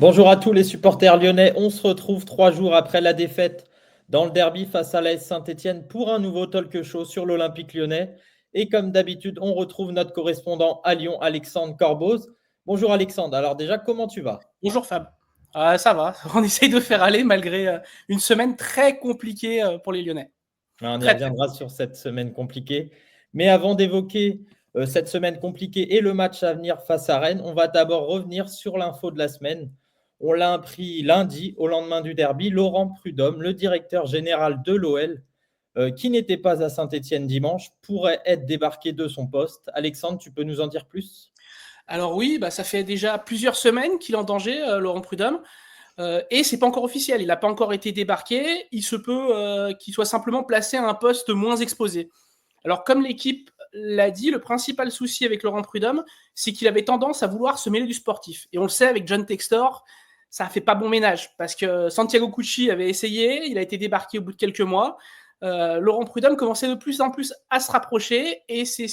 Bonjour à tous les supporters lyonnais. On se retrouve 3 jours après la défaite dans le derby face à l'AS Saint-Étienne pour un nouveau talk show sur l'Olympique lyonnais. Et comme d'habitude, on retrouve notre correspondant à Lyon, Alexandre Corboz. Bonjour Alexandre. Alors déjà, comment tu vas? Bonjour Fab. Ça va, on essaye de faire aller malgré une semaine très compliquée pour les Lyonnais. On y Très, très reviendra compliquée. sur cette semaine compliquée. Mais avant d'évoquer cette semaine compliquée et le match à venir face à Rennes, on va d'abord revenir sur l'info de la semaine. On l'a appris lundi, au lendemain du derby. Laurent Prudhomme, le directeur général de l'OL, qui n'était pas à Saint-Étienne dimanche, pourrait être débarqué de son poste. Alexandre, tu peux nous en dire plus? Alors oui, ça fait déjà plusieurs semaines qu'il est en danger, Laurent Prudhomme, et c'est pas encore officiel. Il n'a pas encore été débarqué. Il se peut qu'il soit simplement placé à un poste moins exposé. Alors comme l'équipe l'a dit, le principal souci avec Laurent Prudhomme, c'est qu'il avait tendance à vouloir se mêler du sportif. Et on le sait, avec John Textor, ça fait pas bon ménage, parce que Santiago Cucci avait essayé, il a été débarqué au bout de quelques mois. Laurent Prudhomme commençait de plus en plus à se rapprocher, et c'est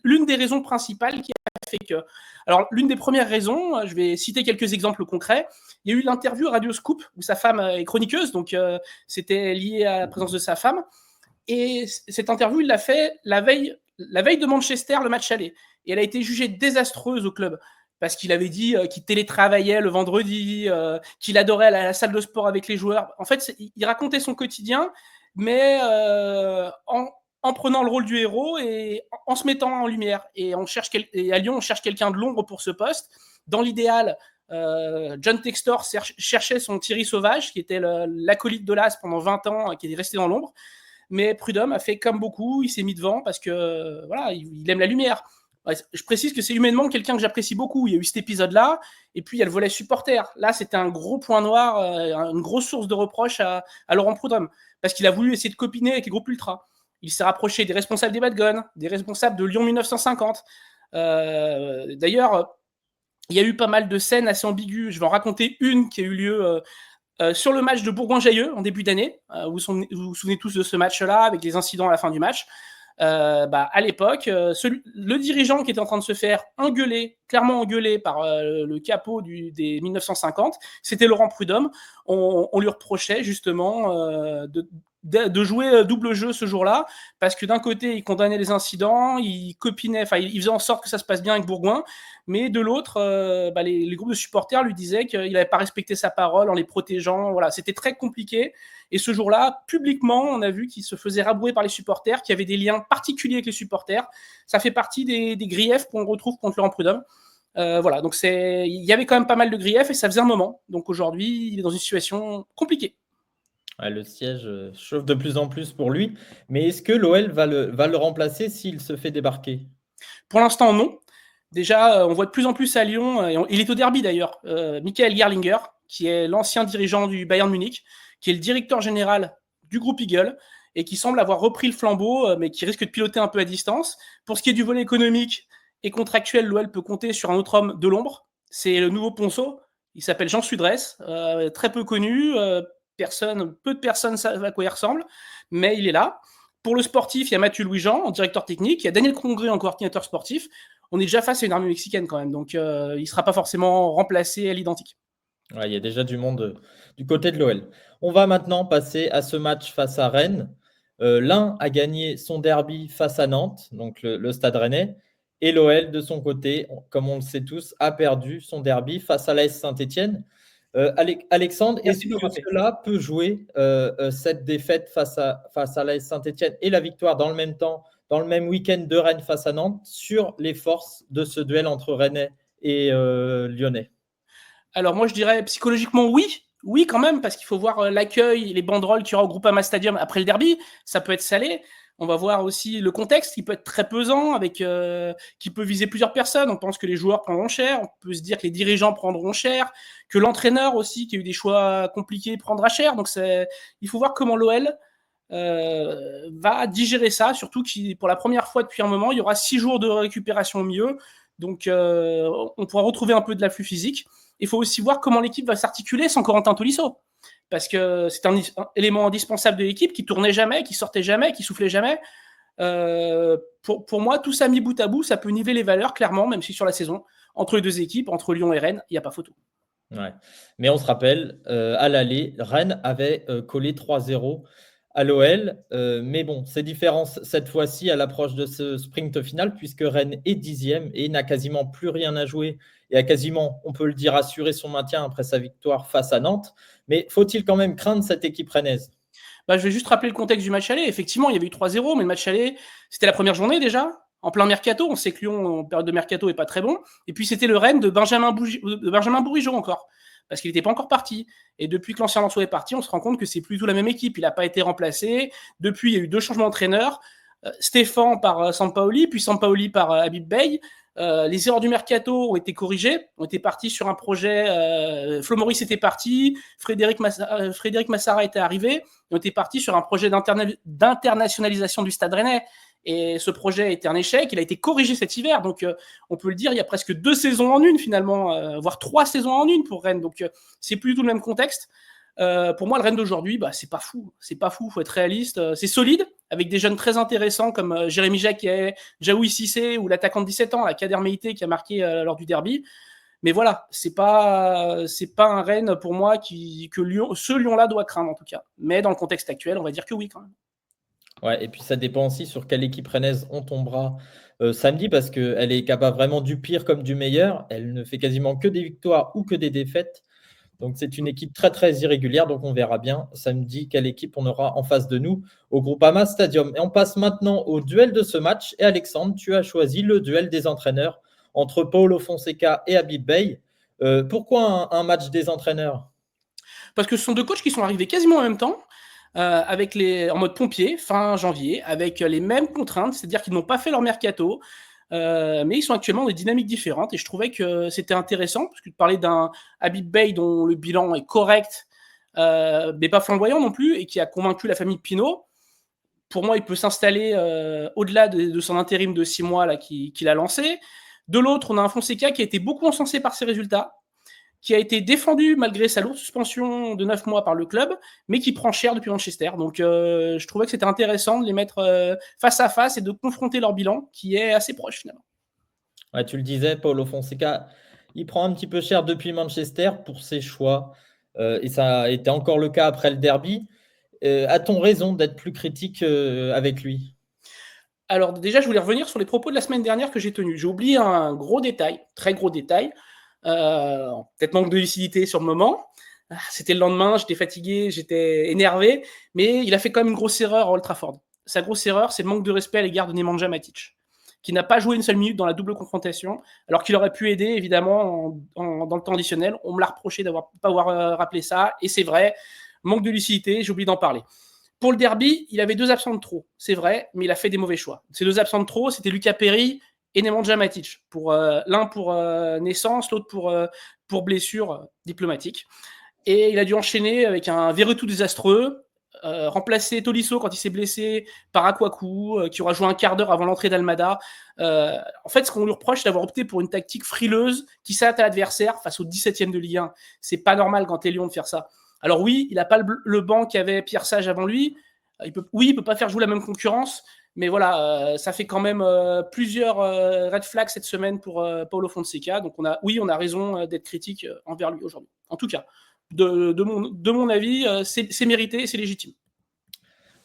l'une des raisons principales qui a fait que. Alors, l'une des premières raisons, je vais citer quelques exemples concrets. Il y a eu l'interview Radio Scoop, où sa femme est chroniqueuse, donc c'était lié à la présence de sa femme. Et cette interview, il l'a fait la veille de Manchester, le match aller. Et elle a été jugée désastreuse au club. Parce qu'il avait dit qu'il télétravaillait le vendredi, qu'il adorait aller à la salle de sport avec les joueurs. En fait, il racontait son quotidien, mais en prenant le rôle du héros et en se mettant en lumière. Et à Lyon, on cherche quelqu'un de l'ombre pour ce poste. Dans l'idéal, John Textor cherchait son Thierry Sauvage, qui était l'acolyte de l'AS pendant 20 ans, qui est resté dans l'ombre. Mais Prudhomme a fait comme beaucoup, il s'est mis devant parce que voilà, il aime la lumière. Je précise que c'est humainement quelqu'un que j'apprécie beaucoup. Il y a eu cet épisode-là, et puis il y a le volet supporter. Là, c'était un gros point noir, une grosse source de reproche à Laurent Prudhomme, parce qu'il a voulu essayer de copiner avec les groupes ultra. Il s'est rapproché des responsables des Bad Guns, des responsables de Lyon 1950. D'ailleurs, il y a eu pas mal de scènes assez ambiguës. Je vais en raconter une qui a eu lieu sur le match de Bourgoin-Jallieu en début d'année. Vous vous souvenez tous de ce match-là, avec les incidents à la fin du match. À l'époque, le dirigeant qui était en train de se faire clairement engueuler par le capot des 1950, c'était Laurent Prudhomme. On lui reprochait justement de jouer double jeu ce jour-là, parce que d'un côté, il condamnait les incidents, il copinait, il faisait en sorte que ça se passe bien avec Bourgoin, mais de l'autre, les groupes de supporters lui disaient qu'il n'avait pas respecté sa parole en les protégeant. Voilà, c'était très compliqué. Et ce jour-là, publiquement, on a vu qu'il se faisait rabrouer par les supporters, qu'il y avait des liens particuliers avec les supporters. Ça fait partie des griefs qu'on retrouve contre Laurent Prudhomme. Voilà, donc il y avait quand même pas mal de griefs et ça faisait un moment. Donc aujourd'hui, il est dans une situation compliquée. Ouais, le siège chauffe de plus en plus pour lui. Mais est-ce que l'OL va le remplacer s'il se fait débarquer? Pour l'instant, non. Déjà, on voit de plus en plus à Lyon, il est au derby d'ailleurs, Michael Gerlinger, qui est l'ancien dirigeant du Bayern Munich, qui est le directeur général du groupe Eagle, et qui semble avoir repris le flambeau, mais qui risque de piloter un peu à distance. Pour ce qui est du volet économique et contractuel, l'OL peut compter sur un autre homme de l'ombre. C'est le nouveau Ponceau. Il s'appelle Jean Sudresse, très peu connu. Peu de personnes savent à quoi il ressemble, mais il est là. Pour le sportif, il y a Mathieu Louis-Jean en directeur technique. Il y a Daniel Congré en coordinateur sportif. On est déjà face à une armée mexicaine quand même, donc il ne sera pas forcément remplacé à l'identique. Ouais, il y a déjà du monde du côté de l'OL. On va maintenant passer à ce match face à Rennes. L'un a gagné son derby face à Nantes, donc le Stade Rennais, et l'OL de son côté, comme on le sait tous, a perdu son derby face à l'AS Saint-Étienne. Alexandre, est-ce Merci de me que rappeler. cela peut jouer cette défaite face à l'AS Saint-Étienne et la victoire dans le même temps, dans le même week-end de Rennes face à Nantes, sur les forces de ce duel entre Rennais et Lyonnais? Alors moi je dirais psychologiquement oui. Oui quand même, parce qu'il faut voir l'accueil, les banderoles qu'il y aura au Groupama Stadium après le derby. Ça peut être salé. On va voir aussi le contexte qui peut être très pesant, qui peut viser plusieurs personnes. On pense que les joueurs prendront cher, on peut se dire que les dirigeants prendront cher, que l'entraîneur aussi, qui a eu des choix compliqués, prendra cher. Donc il faut voir comment l'OL va digérer ça, surtout que pour la première fois depuis un moment, il y aura 6 jours de récupération au milieu. Donc on pourra retrouver un peu de l'afflux physique. Il faut aussi voir comment l'équipe va s'articuler sans Corentin Tolisso, parce que c'est un élément indispensable de l'équipe qui tournait jamais, qui sortait jamais, qui soufflait jamais. Pour moi, tout ça mis bout à bout, ça peut niveler les valeurs clairement, même si sur la saison, entre les deux équipes, entre Lyon et Rennes, il n'y a pas photo. Ouais. Mais on se rappelle, à l'aller, Rennes avait collé 3-0 à l'OL. Mais bon, c'est différent cette fois-ci à l'approche de ce sprint final, puisque Rennes est 10e et n'a quasiment plus rien à jouer et a quasiment, on peut le dire, assuré son maintien après sa victoire face à Nantes. Mais faut-il quand même craindre cette équipe rennaise? Bah, je vais juste rappeler le contexte du match aller. Effectivement, il y avait eu 3-0, mais le match aller, c'était la première journée déjà, en plein mercato. On sait que Lyon, en période de mercato, est pas très bon. Et puis, c'était le Rennes de Benjamin Bourigeaud encore, parce qu'il n'était pas encore parti. Et depuis que l'ancien Lensois est parti, on se rend compte que c'est plutôt la même équipe. Il n'a pas été remplacé. Depuis, il y a eu 2 changements d'entraîneur. Stéphane par Sampaoli, puis Sampaoli par Habib Bey. Les erreurs du mercato ont été corrigées, ont été partis sur un projet. Flo Maurice était parti, Frédéric Massara était arrivé, on était parti sur un projet d'internationalisation du Stade Rennais. Et ce projet a été un échec, il a été corrigé cet hiver. Donc, on peut le dire, il y a presque 2 saisons en une finalement, voire 3 saisons en une pour Rennes. Donc, c'est plus du tout le même contexte. Pour moi, le Rennes d'aujourd'hui, c'est pas fou. C'est pas fou, faut être réaliste. C'est solide, avec des jeunes très intéressants comme Jérémy Jacquet, Jaoui Cissé ou l'attaquant de 17 ans, la Kader Meïté, qui a marqué lors du derby. Mais voilà, c'est pas un Rennes pour moi que ce Lyon-là doit craindre en tout cas. Mais dans le contexte actuel, on va dire que oui quand même. Ouais, et puis ça dépend aussi sur quelle équipe rennaise on tombera samedi, parce qu'elle est capable vraiment du pire comme du meilleur. Elle ne fait quasiment que des victoires ou que des défaites. Donc c'est une équipe très très irrégulière. Donc on verra bien samedi quelle équipe on aura en face de nous au Groupama Stadium. Et on passe maintenant au duel de ce match. Et Alexandre, tu as choisi le duel des entraîneurs entre Paulo Fonseca et Habib Bey. Pourquoi un match des entraîneurs? Parce que ce sont 2 coachs qui sont arrivés quasiment en même temps, en mode pompier, fin janvier, avec les mêmes contraintes, c'est-à-dire qu'ils n'ont pas fait leur mercato, mais ils sont actuellement dans des dynamiques différentes. Et je trouvais que c'était intéressant, parce que tu parlais d'un Habib Bey dont le bilan est correct, mais pas flamboyant non plus, et qui a convaincu la famille Pinault. Pour moi, il peut s'installer au-delà de son intérim de 6 mois là, qu'il a lancé. De l'autre, on a un Fonseca qui a été beaucoup encensé par ses résultats, qui a été défendu malgré sa lourde suspension de 9 mois par le club, mais qui prend cher depuis Manchester. Donc je trouvais que c'était intéressant de les mettre face à face et de confronter leur bilan, qui est assez proche finalement. Ouais, tu le disais, Paulo Fonseca, il prend un petit peu cher depuis Manchester pour ses choix. Et ça a été encore le cas après le derby. A-t-on raison d'être plus critique avec lui? Alors déjà, je voulais revenir sur les propos de la semaine dernière que j'ai tenus. J'ai oublié un gros détail, très gros détail, peut-être manque de lucidité sur le moment. C'était le lendemain, j'étais fatigué, j'étais énervé, mais il a fait quand même une grosse erreur à Old Trafford. Sa grosse erreur, c'est le manque de respect à l'égard de Nemanja Matic, qui n'a pas joué une seule minute dans la double confrontation, alors qu'il aurait pu aider évidemment dans le temps additionnel. On me l'a reproché d'avoir pas avoir rappelé ça, et c'est vrai, manque de lucidité, j'ai oublié d'en parler. Pour le derby, il avait 2 absents de trop, c'est vrai, mais il a fait des mauvais choix. Ces 2 absents de trop, c'était Lucas Perry et Nemanja Matic. L'un pour naissance, l'autre pour blessure diplomatique. Et il a dû enchaîner avec un Verretou désastreux, remplacer Tolisso quand il s'est blessé par Akwaku, qui aura joué un quart d'heure avant l'entrée d'Almada. En fait, ce qu'on lui reproche, c'est d'avoir opté pour une tactique frileuse qui s'adapte à l'adversaire face au 17e de Ligue 1. C'est pas normal quand t'es Lyon de faire ça. Alors oui, il n'a pas le banc qu'avait Pierre Sage avant lui. Il peut pas faire jouer la même concurrence, mais voilà, ça fait quand même plusieurs red flags cette semaine pour Paulo Fonseca. Donc on a raison d'être critique envers lui aujourd'hui. En tout cas, de mon avis, c'est mérité et c'est légitime.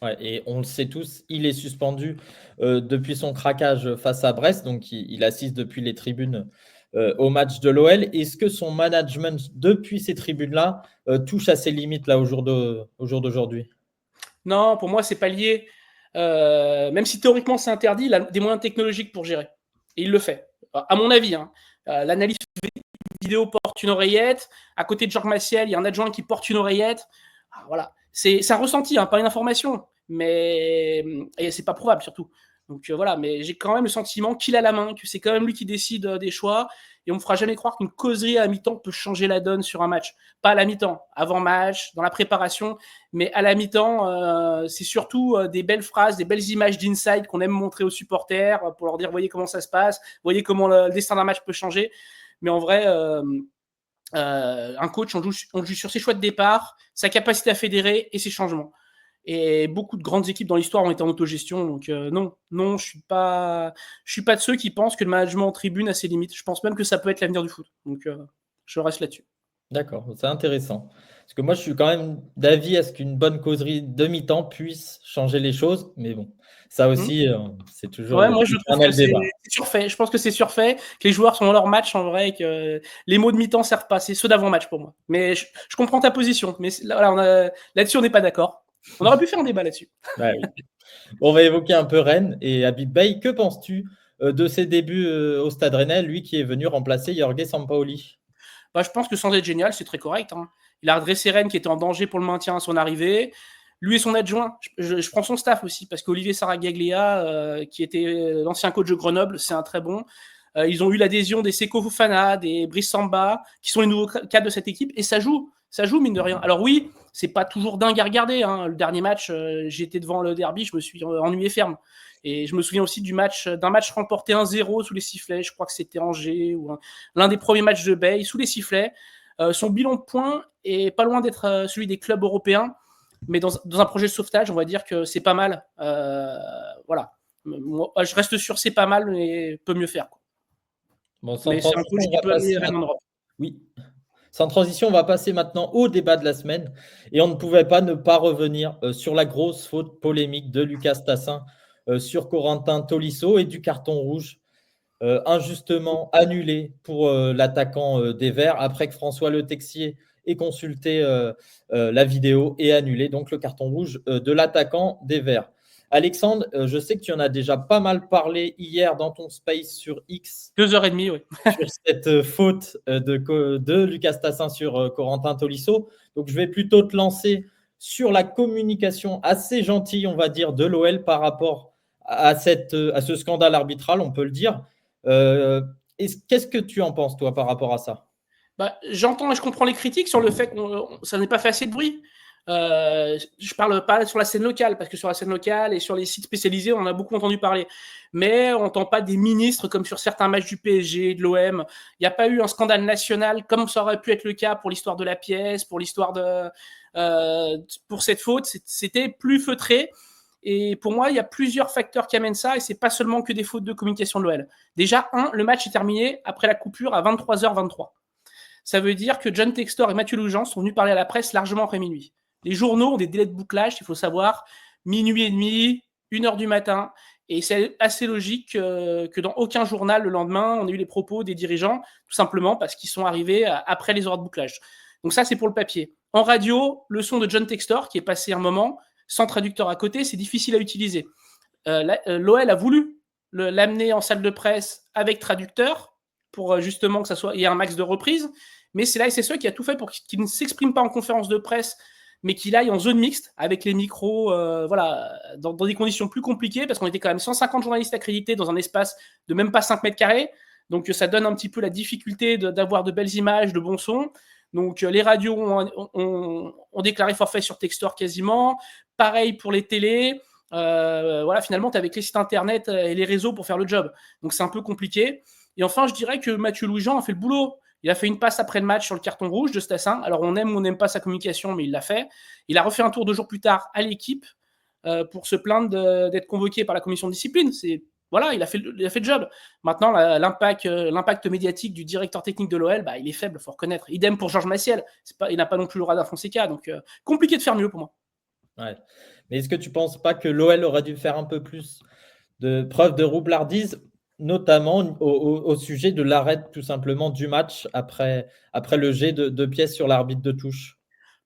Ouais, et on le sait tous, il est suspendu depuis son craquage face à Brest, donc il assiste depuis les tribunes au match de l'OL. Est-ce que son management depuis ces tribunes-là touche à ses limites là au jour d'aujourd'hui? Non, pour moi, c'est pas lié. Même si théoriquement c'est interdit, il a des moyens technologiques pour gérer. Et il le fait. À mon avis, hein. L'analyse vidéo porte une oreillette. À côté de Jean Massiel, il y a un adjoint qui porte une oreillette. Voilà. C'est un ressenti, hein, pas une information. Mais et c'est pas prouvable surtout. Donc voilà, mais j'ai quand même le sentiment qu'il a la main, que c'est quand même lui qui décide des choix. Et on ne me fera jamais croire qu'une causerie à la mi-temps peut changer la donne sur un match. Pas à la mi-temps, avant match, dans la préparation, mais à la mi-temps, c'est surtout des belles phrases, des belles images d'inside qu'on aime montrer aux supporters pour leur dire voyez comment ça se passe, voyez comment le destin d'un match peut changer. Mais en vrai, un coach, on le juge sur ses choix de départ, sa capacité à fédérer et ses changements. Et beaucoup de grandes équipes dans l'histoire ont été en autogestion. Donc non, je suis pas de ceux qui pensent que le management en tribune a ses limites. Je pense même que ça peut être l'avenir du foot. Donc je reste là-dessus. D'accord, c'est intéressant. Parce que moi, je suis quand même d'avis à ce qu'une bonne causerie de mi-temps puisse changer les choses. Mais bon, ça Hmm. aussi, c'est toujours Ouais, moi je trouve que l'éternel c'est débat. surfait. Je pense que c'est surfait, que les joueurs sont dans leur match en vrai, et que les mots de mi-temps servent pas. C'est ceux d'avant-match pour moi. Mais je comprends ta position. Mais là-dessus, on n'est pas d'accord. On aurait pu faire un débat là-dessus. Ouais, oui. Bon, on va évoquer un peu Rennes et Habib Beye. Que penses-tu de ses débuts au Stade Rennais, lui qui est venu remplacer Jorge Sampaoli? Bah, je pense que sans être génial, c'est très correct. Hein. Il a redressé Rennes qui était en danger pour le maintien à son arrivée. Lui et son adjoint, je prends son staff aussi, parce qu'Olivier Saragaglia, qui était l'ancien coach de Grenoble, c'est un très bon. Ils ont eu l'adhésion des Seko Fofana, des Brice Samba, qui sont les nouveaux cadres de cette équipe, et ça joue, mine de rien. Alors oui, c'est pas toujours dingue à regarder. Hein. Le dernier match, j'étais devant le derby, je me suis ennuyé ferme. Et je me souviens aussi d'un match remporté 1-0 sous les sifflets, je crois que c'était Angers, ou l'un des premiers matchs de Beye, sous les sifflets. Son bilan de points est pas loin d'être celui des clubs européens, mais dans un projet de sauvetage, on va dire que c'est pas mal. Voilà. Moi, je reste sur c'est pas mal, mais peut mieux faire. Quoi. Bon, sans Mais c'est un transition, coach on qui va peut amener passer Rennes en Europe. Oui. Sans transition, on va passer maintenant au débat de la semaine. Et on ne pouvait pas ne pas revenir sur la grosse faute polémique de Lucas Tassin sur Corentin Tolisso et du carton rouge injustement annulé pour l'attaquant des Verts après que François Le Texier ait consulté la vidéo et annulé donc le carton rouge de l'attaquant des Verts. Alexandre, je sais que tu en as déjà pas mal parlé hier dans ton space sur X 2h30, oui. sur cette faute de Lucas Tassin sur Corentin Tolisso. Donc, je vais plutôt te lancer sur la communication assez gentille, on va dire, de l'OL par rapport à ce scandale arbitral, on peut le dire. Qu'est-ce que tu en penses, toi, par rapport à ça? Bah, j'entends et je comprends les critiques sur le fait que ça n'est pas fait assez de bruit. Je parle pas sur la scène locale, parce que sur la scène locale et sur les sites spécialisés, on en a beaucoup entendu parler. Mais on n'entend pas des ministres comme sur certains matchs du PSG, de l'OM. Il n'y a pas eu un scandale national comme ça aurait pu être le cas pour l'histoire de la pièce, pour l'histoire pour cette faute. C'était plus feutré. Et pour moi, il y a plusieurs facteurs qui amènent ça, et c'est pas seulement que des fautes de communication de l'OL. Déjà, le match est terminé après la coupure à 23h23. Ça veut dire que John Textor et Mathieu Loujean sont venus parler à la presse largement après minuit. Les journaux ont des délais de bouclage, il faut savoir, minuit et demi, 1h du matin. Et c'est assez logique que dans aucun journal le lendemain, on ait eu les propos des dirigeants, tout simplement parce qu'ils sont arrivés après les heures de bouclage. Donc ça, c'est pour le papier. En radio, le son de John Textor, qui est passé un moment, sans traducteur à côté, c'est difficile à utiliser. L'OL a voulu l'amener en salle de presse avec traducteur, pour justement que ça soit, il y ait un max de reprises. Mais c'est la SSE qui a tout fait pour qu'il ne s'exprime pas en conférence de presse, mais qu'il aille en zone mixte avec les micros, voilà, dans des conditions plus compliquées, parce qu'on était quand même 150 journalistes accrédités dans un espace de même pas 5 mètres carrés. Donc ça donne un petit peu la difficulté d'avoir de belles images, de bons sons. Donc les radios ont déclaré forfait sur Textor quasiment. Pareil pour les télés. Voilà, finalement, tu as avec les sites internet et les réseaux pour faire le job. Donc c'est un peu compliqué. Et enfin, je dirais que Mathieu Loujean a fait le boulot. Il a fait une passe après le match sur le carton rouge de Stassin. Alors on aime ou on n'aime pas sa communication, mais il l'a fait. Il a refait un tour 2 jours plus tard à l'équipe pour se plaindre d'être convoqué par la commission de discipline. Voilà, il a fait le job. Maintenant, l'impact médiatique du directeur technique de l'OL, il est faible, il faut reconnaître. Idem pour Georges Massiel. Il n'a pas non plus le radar Fonseca, donc compliqué de faire mieux pour moi. Ouais. Mais est-ce que tu ne penses pas que l'OL aurait dû faire un peu plus de preuve de roublardise, notamment au sujet de l'arrêt tout simplement du match après le jet de pièces sur l'arbitre de touche?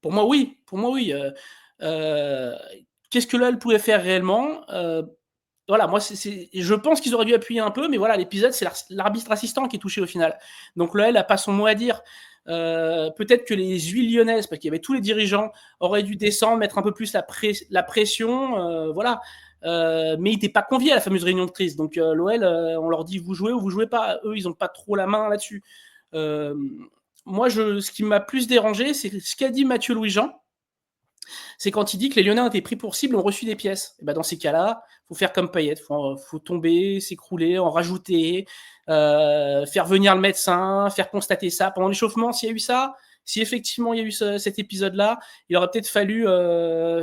Pour moi, oui. Qu'est-ce que l'OL pouvait faire réellement voilà, moi, je pense qu'ils auraient dû appuyer un peu, mais voilà, l'épisode, c'est l'arbitre assistant qui est touché au final. Donc l'OL n'a pas son mot à dire. Peut-être que les huiles lyonnaises, parce qu'il y avait tous les dirigeants, auraient dû descendre, mettre un peu plus la pression, voilà. Mais ils n'étaient pas conviés à la fameuse réunion de crise. Donc l'OL, on leur dit vous jouez ou vous jouez pas. Eux, ils n'ont pas trop la main là-dessus. Moi, ce qui m'a plus dérangé, c'est ce qu'a dit Mathieu Louis-Jean. C'est quand il dit que les Lyonnais ont été pris pour cible, ont reçu des pièces. Et dans ces cas-là, il faut faire comme Payet, faut tomber, s'écrouler, en rajouter, faire venir le médecin, faire constater ça. Pendant l'échauffement, s'il y a eu ça, si effectivement il y a eu cet épisode-là, il aurait peut-être fallu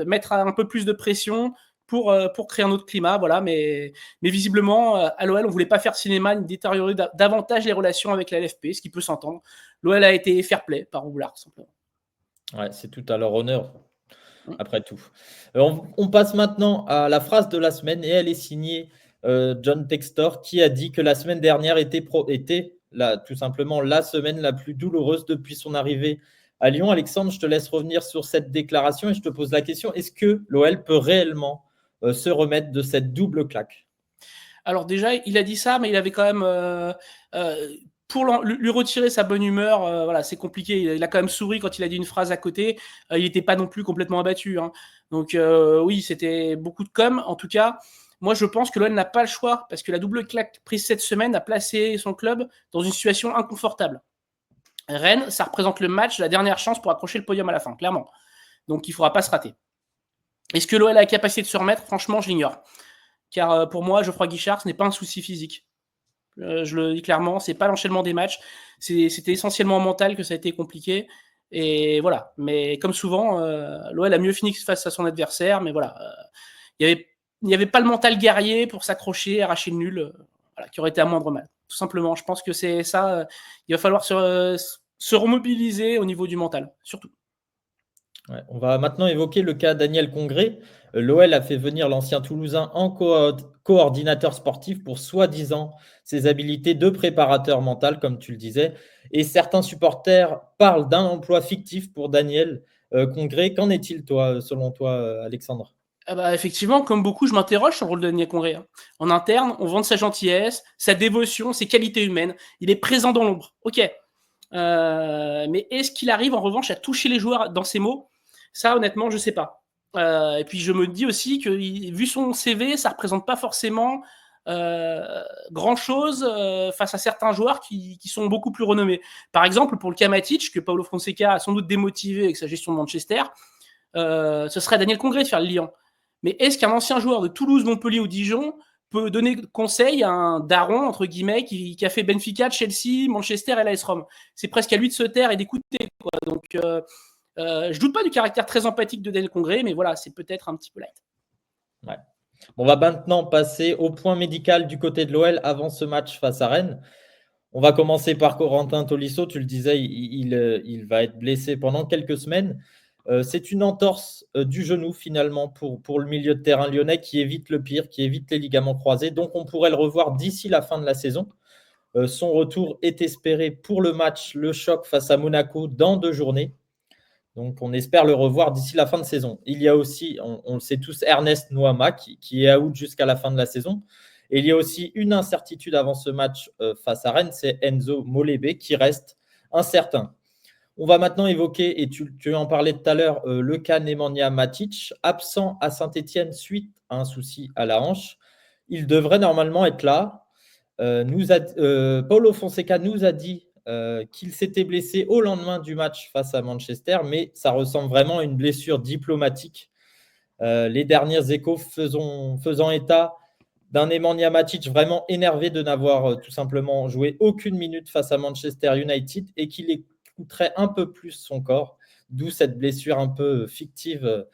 mettre un peu plus de pression pour créer un autre climat, voilà. Mais visiblement, à l'OL, on voulait pas faire cinéma ni détériorer davantage les relations avec la LFP, ce qui peut s'entendre. L'OL a été fair play par Roulard, simplement. Ouais, c'est tout à leur honneur, après tout. On passe maintenant à la phrase de la semaine et elle est signée John Textor qui a dit que la semaine dernière était tout simplement la semaine la plus douloureuse depuis son arrivée à Lyon. Alexandre, je te laisse revenir sur cette déclaration et je te pose la question, est-ce que l'OL peut réellement se remettre de cette double claque? Alors déjà, il a dit ça, mais il avait quand même pour lui retirer sa bonne humeur, voilà, c'est compliqué. Il a quand même souri quand il a dit une phrase à côté. Il n'était pas non plus complètement abattu, hein. Donc oui, c'était beaucoup de com. En tout cas, moi je pense que l'OL n'a pas le choix parce que la double claque prise cette semaine a placé son club dans une situation inconfortable. Rennes, ça représente le match, la dernière chance pour accrocher le podium à la fin, clairement. Donc il ne faudra pas se rater. Est-ce que l'OL a la capacité de se remettre? Franchement, je l'ignore. Car pour moi, Geoffroy Guichard, ce n'est pas un souci physique. Je le dis clairement, c'est pas l'enchaînement des matchs, c'était essentiellement mental que ça a été compliqué. Et voilà. Mais comme souvent, l'OL a mieux fini face à son adversaire, mais voilà, il n'y avait pas le mental guerrier pour s'accrocher, arracher le nul, voilà, qui aurait été à moindre mal. Tout simplement, je pense que c'est ça. Il va falloir se remobiliser au niveau du mental, surtout. Ouais, on va maintenant évoquer le cas Daniel Congré. L'OL a fait venir l'ancien Toulousain en coordinateur sportif pour soi-disant ses habilités de préparateur mental, comme tu le disais. Et certains supporters parlent d'un emploi fictif pour Daniel Congré. Qu'en est-il, selon toi, Alexandre? Ah bah, effectivement, comme beaucoup, je m'interroge sur le rôle de Daniel Congré, hein. En interne, on vante sa gentillesse, sa dévotion, ses qualités humaines. Il est présent dans l'ombre. Ok. Mais est-ce qu'il arrive en revanche à toucher les joueurs dans ses mots? Ça, honnêtement, je ne sais pas. Et puis je me dis aussi que vu son CV, ça ne représente pas forcément grand-chose face à certains joueurs qui sont beaucoup plus renommés. Par exemple, pour le cas Matic, que Paulo Fonseca a sans doute démotivé avec sa gestion de Manchester, ce serait Daniel Congré de faire le Lyon. Mais est-ce qu'un ancien joueur de Toulouse, Montpellier ou Dijon peut donner conseil à un daron, entre guillemets, qui a fait Benfica, Chelsea, Manchester et l'AS Rome? C'est presque à lui de se taire et d'écouter, quoi. Donc, je doute pas du caractère très empathique de Daniel Congré, mais voilà, c'est peut-être un petit peu light. Ouais. On va maintenant passer au point médical du côté de l'OL avant ce match face à Rennes. On va commencer par Corentin Tolisso. Tu le disais, il va être blessé pendant quelques semaines. C'est une entorse du genou finalement pour le milieu de terrain lyonnais qui évite le pire, qui évite les ligaments croisés. Donc on pourrait le revoir d'ici la fin de la saison. Son retour est espéré pour le choc face à Monaco dans 2 journées. Donc on espère le revoir d'ici la fin de saison. Il y a aussi, on le sait tous, Ernest Nouama qui est out jusqu'à la fin de la saison. Et il y a aussi une incertitude avant ce match face à Rennes, c'est Enzo Molébé qui reste incertain. On va maintenant évoquer, et tu en parlais tout à l'heure, le cas Nemanja Matic, absent à Saint-Etienne suite à un souci à la hanche. Il devrait normalement être là. Paulo Fonseca nous a dit qu'il s'était blessé au lendemain du match face à Manchester, mais ça ressemble vraiment à une blessure diplomatique. Les derniers échos faisant état d'un Nemanja Matic vraiment énervé de n'avoir tout simplement joué aucune minute face à Manchester United et qu'il écouterait un peu plus son corps, d'où cette blessure un peu fictive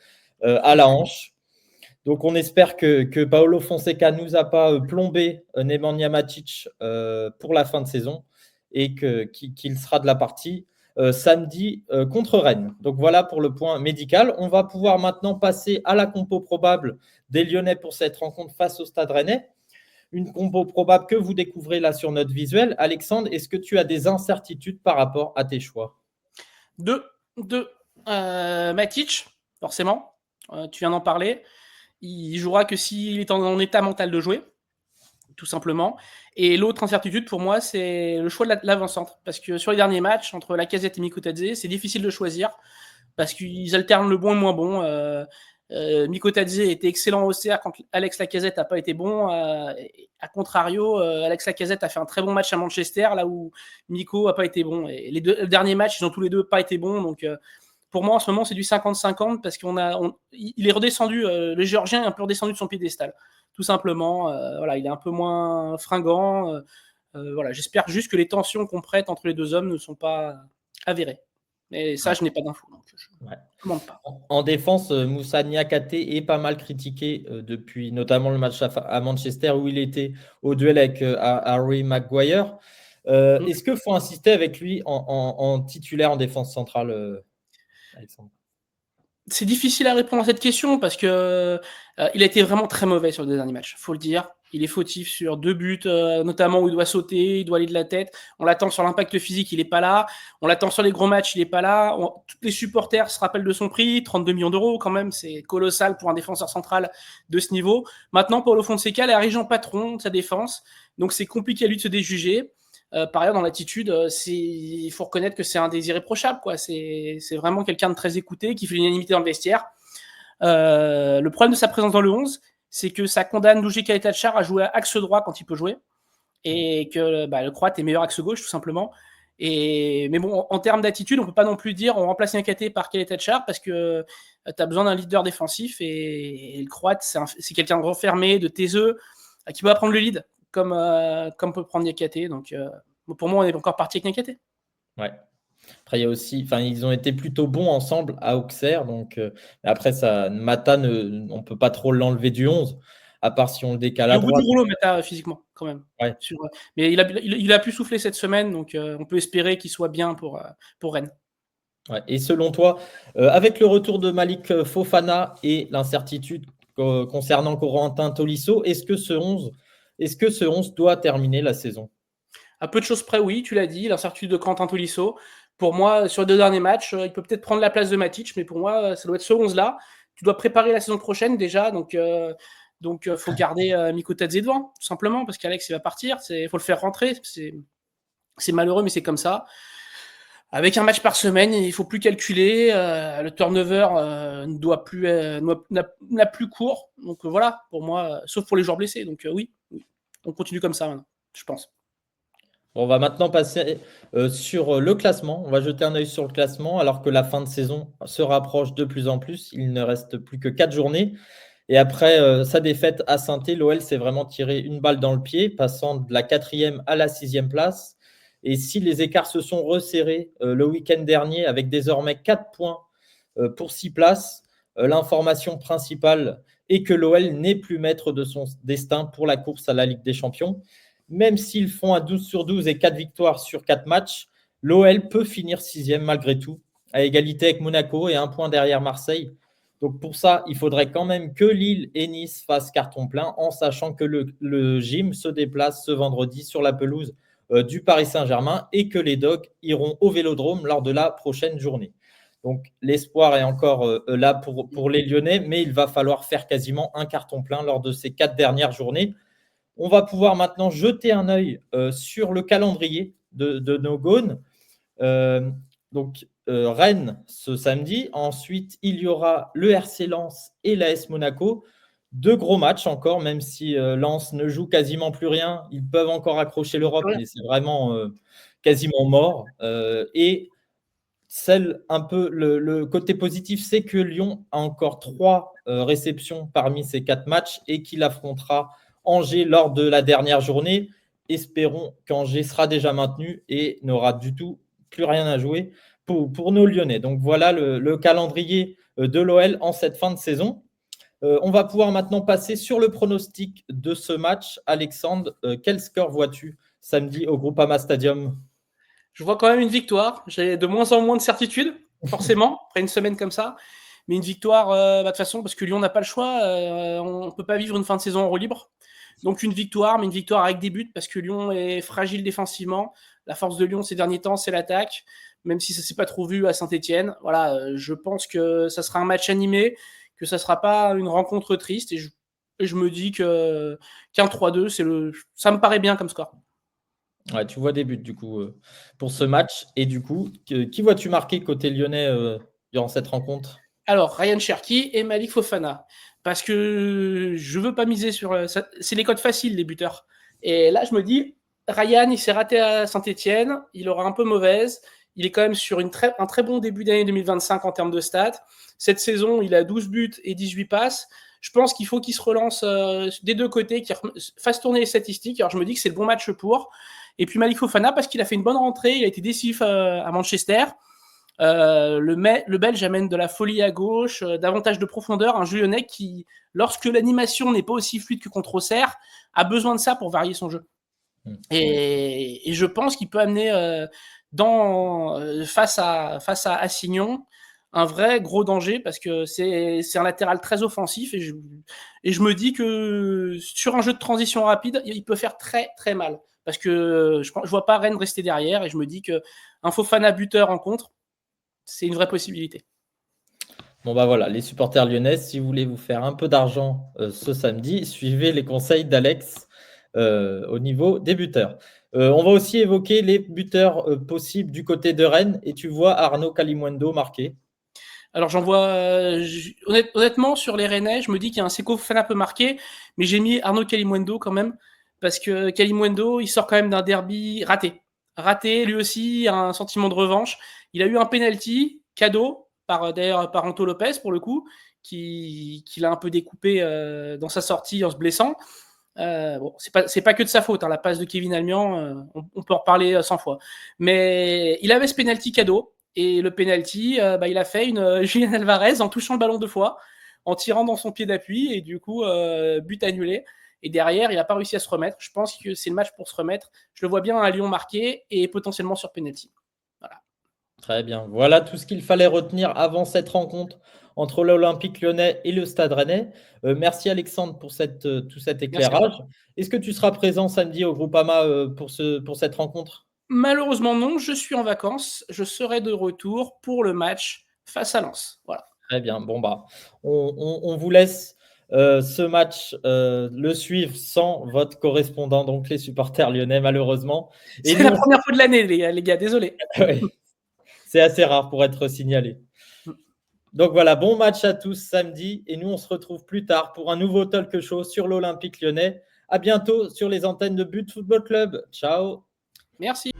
à la hanche. Donc on espère que Paulo Fonseca ne nous a pas plombé Nemanja Matic pour la fin de saison et qu'il sera de la partie samedi contre Rennes. Donc voilà pour le point médical. On va pouvoir maintenant passer à la compo probable des Lyonnais pour cette rencontre face au Stade Rennais. Une compo probable que vous découvrez là sur notre visuel. Alexandre, est-ce que tu as des incertitudes par rapport à tes choix? Deux. Matic, forcément. Tu viens d'en parler. Il jouera que s'il est en état mental de jouer, tout simplement. Et l'autre incertitude pour moi, c'est le choix de l'avant-centre. Parce que sur les derniers matchs, entre Lacazette et Mikotadze, c'est difficile de choisir parce qu'ils alternent le bon et le moins bon. Mikotadze était excellent au CR quand Alex Lacazette n'a pas été bon. À contrario, Alex Lacazette a fait un très bon match à Manchester, là où Miko n'a pas été bon. Et le dernier match, ils ont tous les deux pas été bons. Donc, pour moi, en ce moment, c'est du 50-50 parce il est redescendu, le Géorgien est un peu redescendu de son piédestal. Tout simplement, voilà, il est un peu moins fringant. Voilà, j'espère juste que les tensions qu'on prête entre les deux hommes ne sont pas avérées. Mais ça, je n'ai pas d'infos, donc je ne demande pas. En défense, Moussa Niakhaté est pas mal critiqué depuis notamment le match à Manchester où il était au duel avec Harry Maguire. Est-ce qu'il faut insister avec lui en titulaire en défense centrale, Alexandre? C'est difficile à répondre à cette question parce que il a été vraiment très mauvais sur le dernier match, faut le dire. Il est fautif sur 2 buts, notamment où il doit sauter, il doit aller de la tête. On l'attend sur l'impact physique, il n'est pas là. On l'attend sur les gros matchs, il n'est pas là. Tous les supporters se rappellent de son prix, 32 millions d'euros quand même, c'est colossal pour un défenseur central de ce niveau. Maintenant, Paulo Fonseca est régent patron de sa défense, donc c'est compliqué à lui de se déjuger. Par ailleurs, dans l'attitude, il faut reconnaître que c'est un des irréprochables, quoi. C'est vraiment quelqu'un de très écouté, qui fait l'unanimité dans le vestiaire. Le problème de sa présence dans le 11, c'est que ça condamne Luigi Kaletacar à jouer à axe droit quand il peut jouer, et que le Croate est meilleur axe gauche, tout simplement. Mais bon, en termes d'attitude, on ne peut pas non plus dire on remplace Niakhaté par Kaletacar parce que tu as besoin d'un leader défensif, et le Croate, c'est quelqu'un de renfermé, de taiseux, qui peut prendre le lead, comme peut prendre Niakhaté. Donc, pour moi, on est encore parti avec Niakhaté. Ouais. Après, il y a aussi, ils ont été plutôt bons ensemble à Auxerre. Donc, après, Mata, on ne peut pas trop l'enlever du 11, à part si on le décale à droite. Il est au bout du rouleau, Mata, physiquement, quand même. Ouais. Mais il a pu souffler cette semaine, donc on peut espérer qu'il soit bien pour Rennes. Ouais. Et selon toi, avec le retour de Malik Fofana et l'incertitude concernant Corentin Tolisso, est-ce que ce 11 doit terminer la saison? À peu de choses près, oui, tu l'as dit, l'incertitude de Corentin Tolisso. Pour moi, sur les 2 derniers matchs, il peut peut-être prendre la place de Matic, mais pour moi, ça doit être ce 11-là. Tu dois préparer la saison prochaine déjà, donc faut garder Miko Tadze devant, tout simplement, parce qu'Alex, il va partir. Il faut le faire rentrer. C'est malheureux, mais c'est comme ça. Avec un match par semaine, il ne faut plus calculer. Le turnover n'a plus cours. Donc voilà, pour moi, sauf pour les joueurs blessés. Donc oui, on continue comme ça maintenant, je pense. On va maintenant passer sur le classement. On va jeter un œil sur le classement alors que la fin de saison se rapproche de plus en plus. Il ne reste plus que 4 journées. Et après sa défaite à Saint-Étienne, l'OL s'est vraiment tiré une balle dans le pied, passant de la 4e à la 6e place. Et si les écarts se sont resserrés le week-end dernier avec désormais 4 points pour 6 places, l'information principale est que l'OL n'est plus maître de son destin pour la course à la Ligue des Champions. Même s'ils font un 12 sur 12 et 4 victoires sur 4 matchs, l'OL peut finir 6e malgré tout, à égalité avec Monaco et 1 point derrière Marseille. Donc pour ça, il faudrait quand même que Lille et Nice fassent carton plein, en sachant que le gym se déplace ce vendredi sur la pelouse du Paris Saint-Germain et que les Dogs iront au Vélodrome lors de la prochaine journée. Donc l'espoir est encore là pour les Lyonnais, mais il va falloir faire quasiment un carton plein lors de ces 4 dernières journées. On va pouvoir maintenant jeter un œil sur le calendrier de nos Gaunes. Rennes ce samedi. Ensuite, il y aura le RC Lens et l'AS Monaco. 2 gros matchs encore, même si Lens ne joue quasiment plus rien. Ils peuvent encore accrocher l'Europe, mais c'est vraiment quasiment mort. Et un peu le côté positif, c'est que Lyon a encore 3 réceptions parmi ces 4 matchs et qu'il affrontera Angers lors de la dernière journée. Espérons qu'Angers sera déjà maintenu et n'aura du tout plus rien à jouer pour nos Lyonnais. Donc voilà le calendrier de l'OL en cette fin de saison. On va pouvoir maintenant passer sur le pronostic de ce match. Alexandre, quel score vois-tu samedi au Groupama Stadium? Je vois quand même une victoire. J'ai de moins en moins de certitude, forcément, après une semaine comme ça. Mais une victoire, de toute façon, parce que Lyon n'a pas le choix. On ne peut pas vivre une fin de saison en roue libre. Donc une victoire, mais une victoire avec des buts, parce que Lyon est fragile défensivement. La force de Lyon ces derniers temps, c'est l'attaque, même si ça ne s'est pas trop vu à Saint-Etienne. Voilà, je pense que ça sera un match animé, que ça ne sera pas une rencontre triste. Et je me dis qu'un 3-2, ça me paraît bien comme score. Ouais, tu vois des buts du coup pour ce match. Et du coup, qui vois-tu marquer côté lyonnais durant cette rencontre? Alors, Ryan Cherki et Malik Fofana. Parce que je ne veux pas miser sur... c'est les codes faciles, les buteurs. Et là, je me dis, Ryan, il s'est raté à Saint-Etienne. Il aura un peu mauvaise. Il est quand même sur un très bon début d'année 2025 en termes de stats. Cette saison, il a 12 buts et 18 passes. Je pense qu'il faut qu'il se relance des deux côtés, qu'il fasse tourner les statistiques. Alors, je me dis que c'est le bon match pour. Et puis Malik Fofana, parce qu'il a fait une bonne rentrée. Il a été décisif à Manchester. Le Belge amène de la folie à gauche, davantage de profondeur. Un jeu lyonnais qui, lorsque l'animation n'est pas aussi fluide que contre Auxerre, a besoin de ça pour varier son jeu. Et je pense qu'il peut amener face à Assignon un vrai gros danger, parce que c'est un latéral très offensif, et je me dis que sur un jeu de transition rapide, il peut faire très très mal, parce que je vois pas Rennes rester derrière, et je me dis qu'un Fofana buteur en contre, c'est une vraie possibilité. Bon bah voilà, les supporters lyonnais, si vous voulez vous faire un peu d'argent ce samedi, suivez les conseils d'Alex au niveau des buteurs. On va aussi évoquer les buteurs possibles du côté de Rennes, et tu vois Arnaud Kalimuendo marqué. Alors j'en vois, honnêtement, sur les Rennais, je me dis qu'il y a un Seko Fofana peu marqué, mais j'ai mis Arnaud Kalimuendo quand même, parce que Kalimuendo, il sort quand même d'un derby raté. Raté, lui aussi, un sentiment de revanche. Il a eu un penalty cadeau, d'ailleurs par Anto Lopez pour le coup, qui l'a un peu découpé dans sa sortie en se blessant. Bon, c'est pas que de sa faute, hein, la passe de Kevin Almian, on peut en reparler 100 fois. Mais il avait ce penalty cadeau, et le penalty, il a fait une Julian Alvarez en touchant le ballon 2 fois, en tirant dans son pied d'appui, et du coup, but annulé. Et derrière, il n'a pas réussi à se remettre. Je pense que c'est le match pour se remettre. Je le vois bien à Lyon marqué, et potentiellement sur penalty. Voilà. Très bien. Voilà tout ce qu'il fallait retenir avant cette rencontre entre l'Olympique lyonnais et le Stade rennais. Merci Alexandre pour tout cet éclairage. Est-ce que tu seras présent samedi au Groupama pour cette rencontre? Malheureusement non, je suis en vacances. Je serai de retour pour le match face à Lens. Voilà. Très bien. Bon bah, on vous laisse ce match le suivre sans votre correspondant, donc les supporters lyonnais, malheureusement. C'est la première fois de l'année, les gars, désolé. Ouais. C'est assez rare pour être signalé. Donc voilà, bon match à tous samedi, et nous on se retrouve plus tard pour un nouveau talk show sur l'Olympique lyonnais. À bientôt sur les antennes de But Football Club. Ciao. Merci.